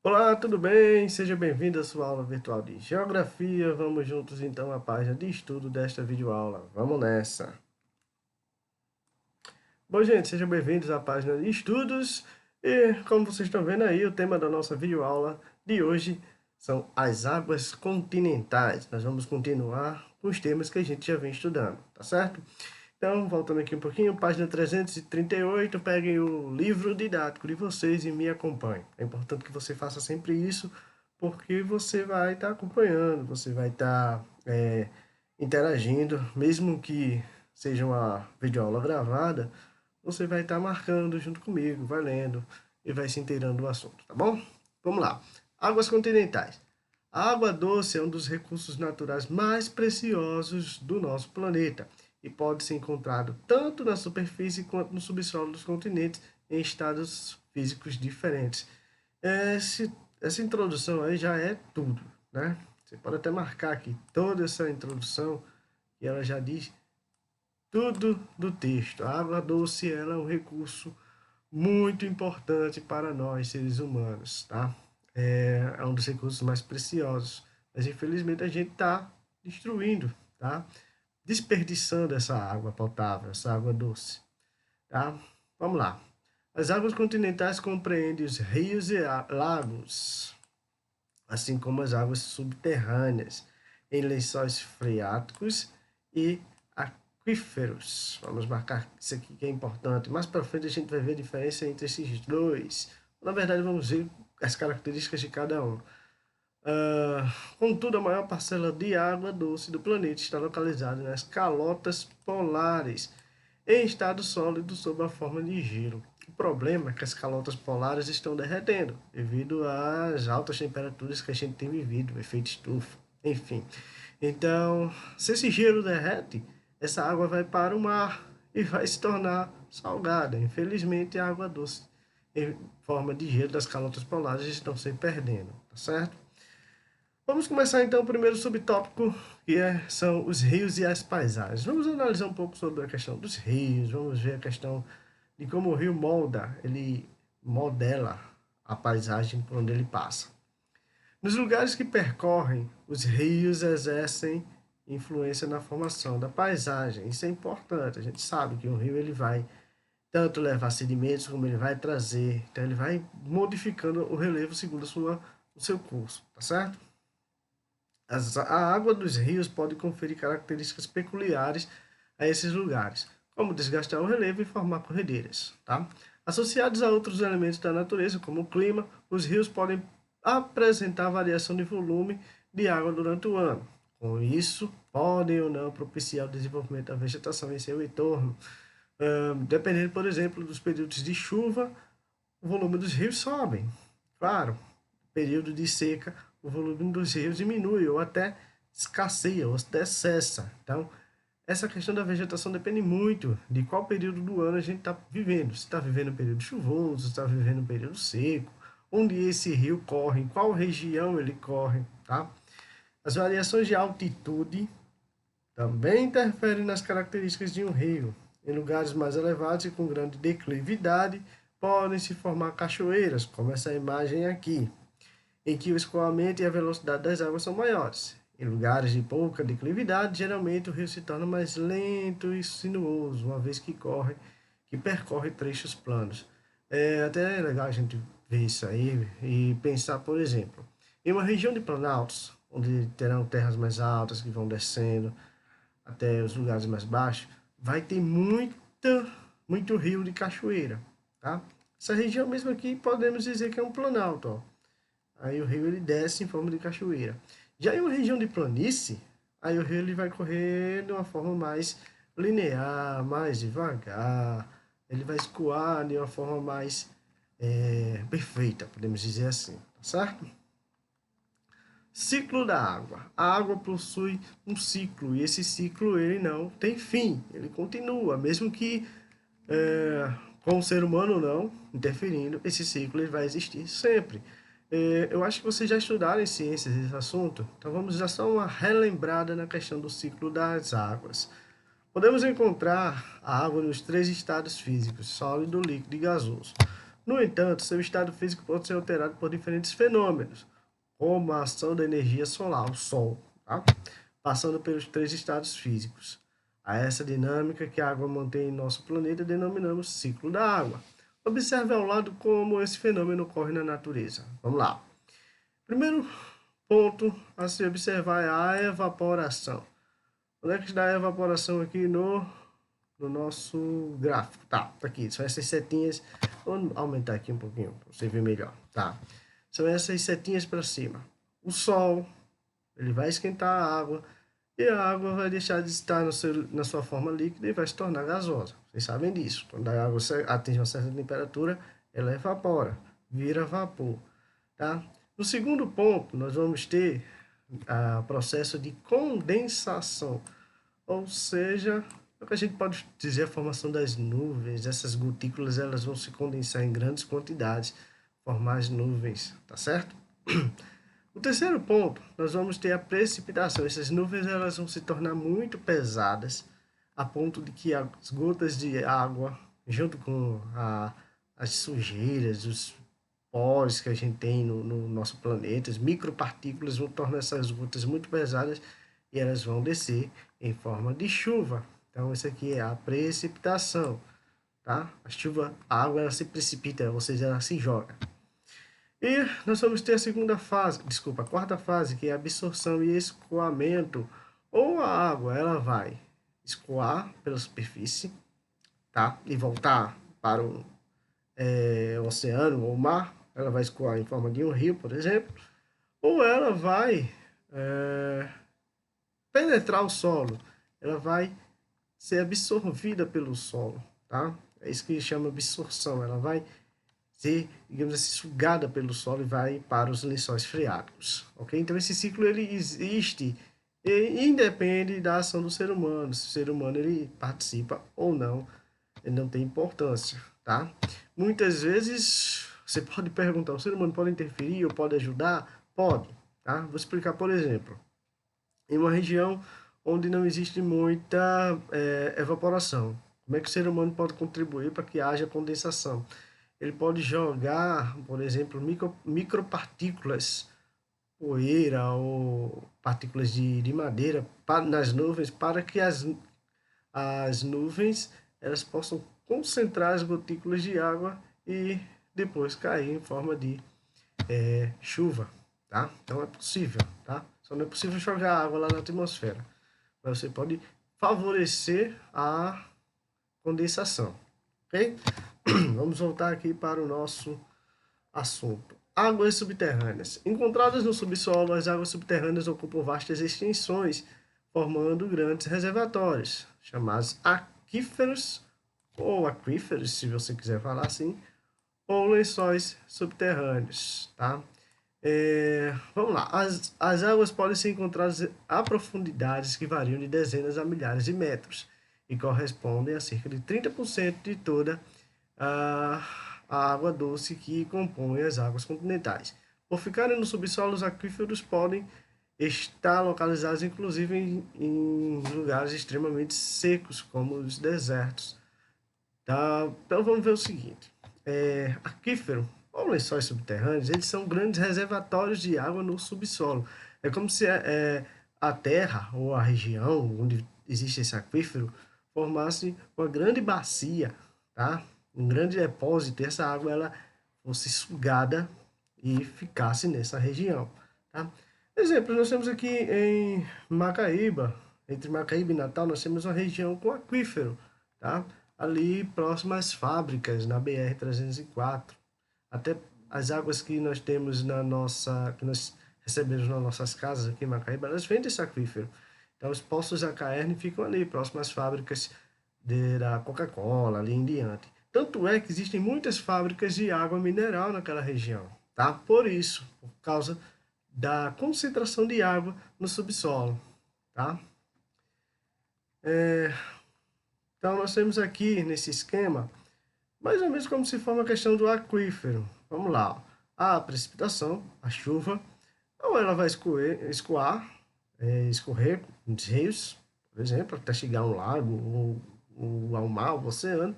Olá, tudo bem? Seja bem-vindo à sua aula virtual de Geografia. Vamos juntos então à página de estudo desta videoaula. Vamos nessa! Bom, gente, sejam bem-vindos à página de estudos. E, como vocês estão vendo aí, o tema da nossa videoaula de hoje são as águas continentais. Nós vamos continuar com os temas que a gente já vem estudando, tá certo? Então, voltando aqui um pouquinho, página 338, peguem o livro didático de vocês e me acompanhem. É importante que você faça sempre isso, porque você vai estar acompanhando, você vai estar interagindo, mesmo que seja uma videoaula gravada, você vai estar marcando junto comigo, vai lendo e vai se inteirando do assunto, tá bom? Vamos lá. Águas continentais. A água doce é um dos recursos naturais mais preciosos do nosso planeta e pode ser encontrado tanto na superfície quanto no subsolo dos continentes em estados físicos diferentes. Essa introdução aí já é tudo, né? Você pode até marcar aqui toda essa introdução e ela já diz tudo do texto. A água doce ela é um recurso muito importante para nós, seres humanos, tá? É um dos recursos mais preciosos, mas infelizmente a gente está destruindo, tá? Desperdiçando essa água potável, essa água doce, tá? Vamos lá. As águas continentais compreendem os rios e lagos, assim como as águas subterrâneas, em lençóis freáticos e aquíferos. Vamos marcar isso aqui que é importante. Mais para frente a gente vai ver a diferença entre esses dois. Na verdade, vamos ver as características de cada um. Contudo, a maior parcela de água doce do planeta está localizada nas calotas polares, em estado sólido sob a forma de gelo. O problema é que as calotas polares estão derretendo, devido às altas temperaturas que a gente tem vivido, o efeito estufa, enfim. Então, se esse gelo derrete, essa água vai para o mar e vai se tornar salgada. Infelizmente, a água doce em forma de gelo das calotas polares estão se perdendo, tá certo? Vamos começar então o primeiro subtópico, que são os rios e as paisagens. Vamos analisar um pouco sobre a questão dos rios, vamos ver a questão de como o rio ele modela a paisagem por onde ele passa. Nos lugares que percorrem, os rios exercem influência na formação da paisagem. Isso é importante. A gente sabe que o rio ele vai tanto levar sedimentos como ele vai trazer. Então ele vai modificando o relevo segundo o seu curso, tá certo? A água dos rios pode conferir características peculiares a esses lugares, como desgastar o relevo e formar corredeiras. Tá? Associados a outros elementos da natureza, como o clima, os rios podem apresentar variação de volume de água durante o ano. Com isso, podem ou não propiciar o desenvolvimento da vegetação em seu entorno. Dependendo, por exemplo, dos períodos de chuva, o volume dos rios sobe. Claro, período de seca, o volume dos rios diminui ou até escasseia ou até cessa. Então, essa questão da vegetação depende muito de qual período do ano a gente está vivendo. Se está vivendo um período chuvoso, se está vivendo um período seco, onde esse rio corre, em qual região ele corre, tá? As variações de altitude também interferem nas características de um rio. Em lugares mais elevados e com grande declividade, podem se formar cachoeiras, como essa imagem aqui, em que o escoamento e a velocidade das águas são maiores. Em lugares de pouca declividade, geralmente o rio se torna mais lento e sinuoso, uma vez que percorre trechos planos. É até legal a gente ver isso aí e pensar, por exemplo, em uma região de planaltos, onde terão terras mais altas que vão descendo até os lugares mais baixos, vai ter muito rio de cachoeira, tá? Essa região mesmo aqui podemos dizer que é um planalto, ó. Aí o rio ele desce em forma de cachoeira. Já em uma região de planície, aí o rio ele vai correr de uma forma mais linear, mais devagar. Ele vai escoar de uma forma mais perfeita, podemos dizer assim, tá certo? Ciclo da água. A água possui um ciclo e esse ciclo ele não tem fim, ele continua, mesmo que com o ser humano não interferindo, esse ciclo ele vai existir sempre. Eu acho que vocês já estudaram em ciências esse assunto, então vamos dar só uma relembrada na questão do ciclo das águas. Podemos encontrar a água nos três estados físicos, sólido, líquido e gasoso. No entanto, seu estado físico pode ser alterado por diferentes fenômenos, como a ação da energia solar, o Sol, tá? Passando pelos três estados físicos. A essa dinâmica que a água mantém em nosso planeta denominamos ciclo da água. Observe ao lado como esse fenômeno ocorre na natureza. Vamos lá. Primeiro ponto a se observar é a evaporação. Onde é que está a evaporação aqui no nosso gráfico? Tá aqui. São essas setinhas. Vou aumentar aqui um pouquinho para você ver melhor. Tá. São essas setinhas para cima. O Sol, ele vai esquentar a água e a água vai deixar de estar na sua forma líquida e vai se tornar gasosa. Vocês sabem disso. Quando a água atinge uma certa temperatura, ela evapora, vira vapor. Tá? No segundo ponto, nós vamos ter o processo de condensação, ou seja, o que a gente pode dizer a formação das nuvens. Essas gotículas elas vão se condensar em grandes quantidades, formar as nuvens, tá certo? O terceiro ponto, nós vamos ter a precipitação. Essas nuvens elas vão se tornar muito pesadas, a ponto de que as gotas de água, junto com as sujeiras, os pós que a gente tem no nosso planeta, as micropartículas vão tornar essas gotas muito pesadas e elas vão descer em forma de chuva. Então, isso aqui é a precipitação, tá? A chuva, a água, ela se precipita, ou seja, ela se joga. E nós vamos ter a segunda fase, desculpa, a quarta fase, que é a absorção e escoamento. Ou a água, ela vai escoar pela superfície, tá? E voltar para o oceano ou mar. Ela vai escoar em forma de um rio, por exemplo. Ou ela vai penetrar o solo. Ela vai ser absorvida pelo solo, tá? É isso que chama absorção. Ela vai ser, digamos assim, sugada pelo solo e vai para os lençóis freáticos, ok? Então, esse ciclo, ele existe e independe da ação do ser humano. Se o ser humano, ele participa ou não, ele não tem importância, tá? Muitas vezes, você pode perguntar, o ser humano pode interferir ou pode ajudar? Pode, tá? Vou explicar, por exemplo, em uma região onde não existe muita evaporação, como é que o ser humano pode contribuir para que haja condensação? Ele pode jogar, por exemplo, micropartículas, poeira ou partículas de madeira nas nuvens para que as nuvens elas possam concentrar as gotículas de água e depois cair em forma de chuva, tá? Então é possível, tá? Só não é possível jogar água lá na atmosfera, mas você pode favorecer a condensação, ok? Vamos voltar aqui para o nosso assunto. Águas subterrâneas. Encontradas no subsolo, as águas subterrâneas ocupam vastas extensões, formando grandes reservatórios, chamados aquíferos, ou aquíferos, se você quiser falar assim, ou lençóis subterrâneos, tá? Vamos lá. As águas podem ser encontradas a profundidades que variam de dezenas a milhares de metros e correspondem a cerca de 30% de toda a, a água doce que compõe as águas continentais. Por ficarem no subsolo, os aquíferos podem estar localizados inclusive em lugares extremamente secos, como os desertos. Tá? Então vamos ver o seguinte. Aquífero ou lençóis subterrâneos, eles são grandes reservatórios de água no subsolo. É como se a terra ou a região onde existe esse aquífero formasse uma grande bacia, tá? Um grande depósito, e essa água ela fosse sugada e ficasse nessa região, tá? Exemplo, nós temos aqui em Macaíba, entre Macaíba e Natal, nós temos uma região com aquífero, tá? Ali próximo às fábricas, na BR-304. Até as águas que nós temos que nós recebemos nas nossas casas aqui em Macaíba, elas vêm desse aquífero. Então, os poços da Caerne ficam ali, próximo às fábricas da Coca-Cola, ali em diante. Tanto é que existem muitas fábricas de água mineral naquela região, tá? Por isso, por causa da concentração de água no subsolo, tá? Então, nós temos aqui nesse esquema, mais ou menos como se forma a questão do aquífero. Vamos lá. A precipitação, a chuva, ou ela vai escorrer nos rios, por exemplo, até chegar a um lago, ou ao mar, ao oceano,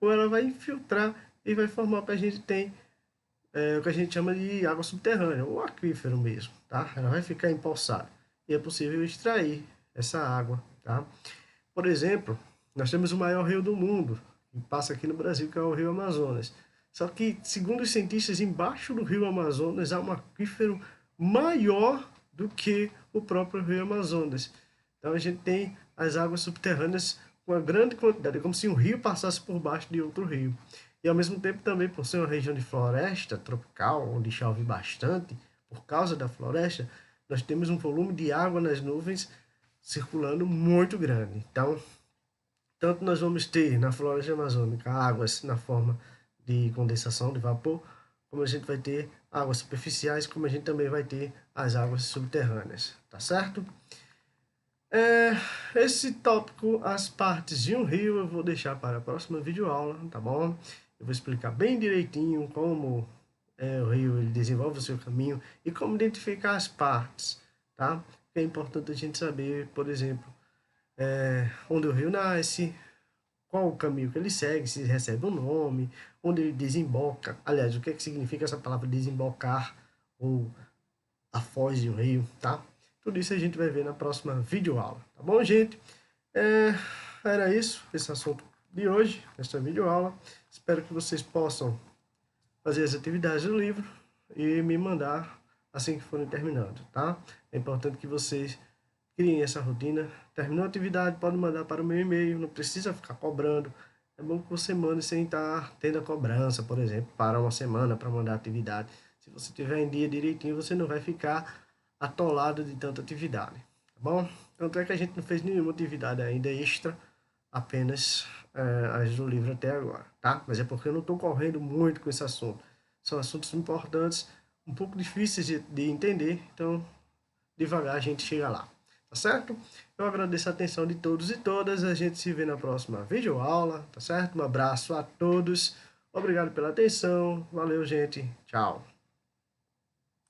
ou ela vai infiltrar e vai formar o que a gente tem, o que a gente chama de água subterrânea, ou aquífero mesmo, tá? Ela vai ficar empoçada e é possível extrair essa água, tá? Por exemplo, nós temos o maior rio do mundo, que passa aqui no Brasil, que é o Rio Amazonas. Só que, segundo os cientistas, embaixo do Rio Amazonas há um aquífero maior do que o próprio Rio Amazonas. Então a gente tem as águas subterrâneas com uma grande quantidade, é como se um rio passasse por baixo de outro rio. E ao mesmo tempo também, por ser uma região de floresta tropical, onde chove bastante, por causa da floresta, nós temos um volume de água nas nuvens circulando muito grande. Então, tanto nós vamos ter na floresta amazônica águas na forma de condensação de vapor, como a gente vai ter águas superficiais, como a gente também vai ter as águas subterrâneas, tá certo? Esse tópico, as partes de um rio, eu vou deixar para a próxima videoaula, tá bom? Eu vou explicar bem direitinho como o rio ele desenvolve o seu caminho e como identificar as partes, tá? É importante a gente saber, por exemplo, onde o rio nasce, qual o caminho que ele segue, se recebe um nome, onde ele desemboca. Aliás, o que é que significa essa palavra desembocar ou a foz de um rio, tá? Tudo isso a gente vai ver na próxima videoaula, tá bom, gente? Era isso, esse assunto de hoje, essa videoaula. Espero que vocês possam fazer as atividades do livro e me mandar assim que forem terminando, tá? É importante que vocês criem essa rotina. Terminou a atividade, pode mandar para o meu e-mail, não precisa ficar cobrando. É bom que você mande sem estar tendo a cobrança, por exemplo, para uma semana para mandar a atividade. Se você tiver em dia direitinho, você não vai ficar atolado de tanta atividade, tá bom? Tanto é que a gente não fez nenhuma atividade ainda extra, apenas as do livro até agora, tá? Mas é porque eu não estou correndo muito com esse assunto. São assuntos importantes, um pouco difíceis de entender, então devagar a gente chega lá, tá certo? Eu agradeço a atenção de todos e todas, a gente se vê na próxima videoaula, tá certo? Um abraço a todos, obrigado pela atenção, valeu gente, tchau!